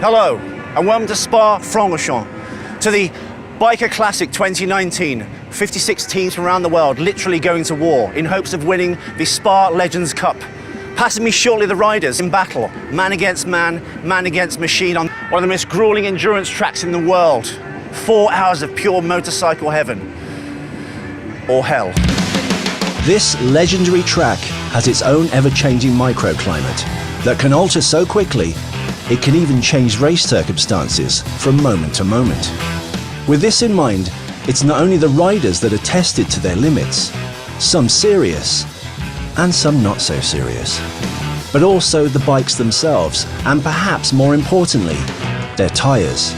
Hello, and welcome to Spa-Francorchamps, to the Biker Classic 2019. 56 teams from around the world literally going to war in hopes of winning the Spa Legends Cup. Passing me shortly the riders in battle, man against man, man against machine on one of the most grueling endurance tracks in the world. 4 hours of pure motorcycle heaven. Or hell. This legendary track has its own ever-changing microclimate that can alter so quickly it can even change race circumstances from moment to moment. With this in mind, it's not only the riders that are tested to their limits, some serious and some not so serious, but also the bikes themselves, and perhaps more importantly, their tyres.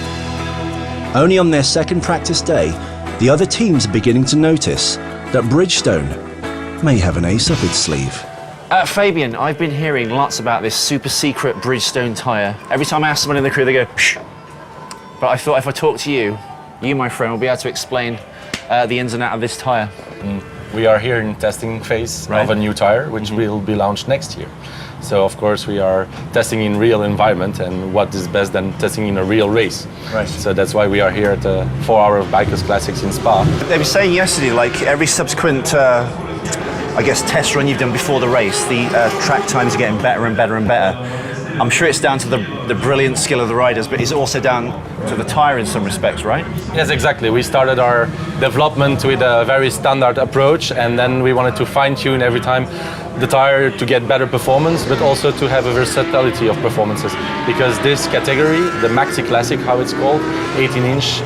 Only on their second practice day, the other teams are beginning to notice that Bridgestone may have an ace up its sleeve. Fabian, I've been hearing lots about this super secret Bridgestone tyre. Every time I ask someone in the crew, they go, psh. But I thought if I talk to you, my friend, will be able to explain the ins and outs of this tyre. We are here in testing phase of a new tyre, which will be launched next year. So of course we are testing in real environment, and what is best than testing in a real race. Right. So that's why we are here at the 4-hour BATTLAX Classics in Spa. They were saying yesterday, like every subsequent I guess test run you've done before the race, the track times are getting better and better and better. I'm sure it's down to the brilliant skill of the riders, but it's also down to the tyre in some respects, right? Yes, exactly. We started our development with a very standard approach, and then we wanted to fine-tune every time the tyre to get better performance, but also to have a versatility of performances. Because this category, the Maxi Classic, how it's called, 18-inch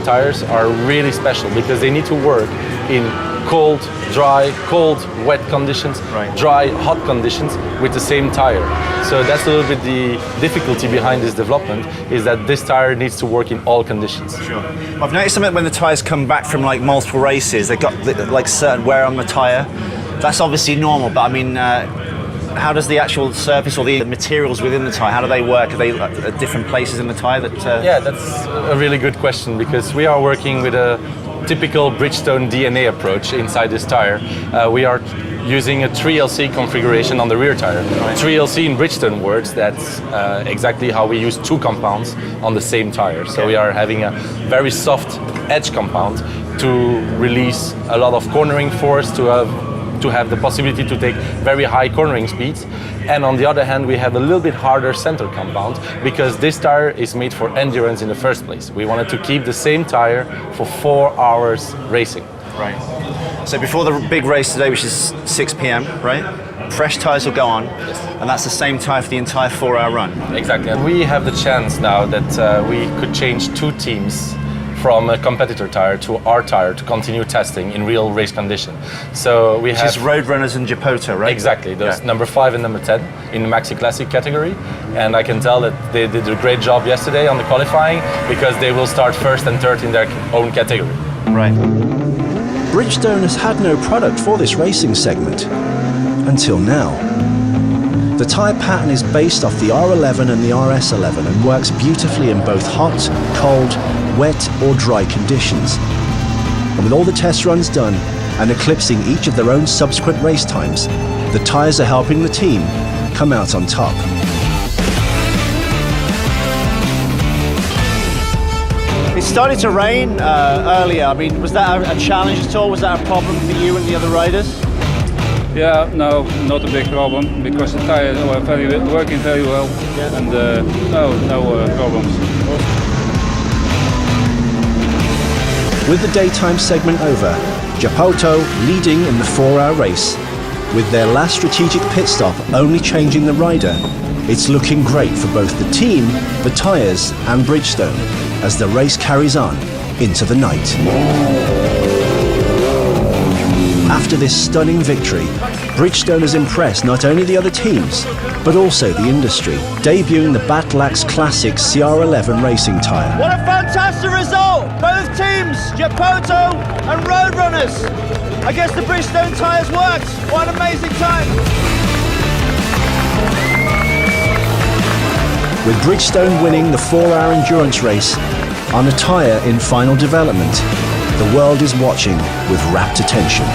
tyres are really special because they need to work in cold, dry, cold, wet conditions, dry, hot conditions with the same tire. So that's a little bit the difficulty behind this development, is that this tire needs to work in all conditions. Sure. I've noticed that when the tires come back from like multiple races, they've got like certain wear on the tire. That's obviously normal, but I mean, how does the actual surface or the materials within the tyre, how do they work? Are they at different places in the tyre that... Yeah, that's a really good question, because we are working with a typical Bridgestone DNA approach inside this tyre. We are using a 3LC configuration on the rear tyre. 3LC in Bridgestone words, that's exactly how we use 2 compounds on the same tyre. So we are having a very soft edge compound to release a lot of cornering force, to have the possibility to take very high cornering speeds. And on the other hand, we have a little bit harder center compound, because this tire is made for endurance in the first place. We wanted to keep the same tire for 4 hours racing. Right. So before the big race today, which is 6 p.m, right? Fresh tires will go on, and that's the same tire for the entire 4-hour run. Exactly. And we have the chance now that we could change 2 teams from a competitor tire to our tire to continue testing in real race condition. So we have... Which is Roadrunners and Japoto, right? Exactly, those number 5 and number 10 in the Maxi Classic category. And I can tell that they did a great job yesterday on the qualifying, because they will start 1st and 3rd in their own category. Right. Bridgestone has had no product for this racing segment until now. The tyre pattern is based off the R11 and the RS11 and works beautifully in both hot, cold, wet or dry conditions. And with all the test runs done and eclipsing each of their own subsequent race times, the tyres are helping the team come out on top. It started to rain earlier. I mean, was that a challenge at all? Was that a problem for you and the other riders? Yeah, no, not a big problem, because the tires are working very well, and no problems. With the daytime segment over, Japoto leading in the 4-hour race. With their last strategic pit stop only changing the rider, it's looking great for both the team, the tyres and Bridgestone as the race carries on into the night. After this stunning victory, Bridgestone has impressed not only the other teams, but also the industry, debuting the BATTLAX CLASSIC CR11 racing tyre. What a fantastic result! Both teams, Japoto and Roadrunners. I guess the Bridgestone tyres worked. What an amazing time! With Bridgestone winning the 4-hour endurance race on a tyre in final development, the world is watching with rapt attention.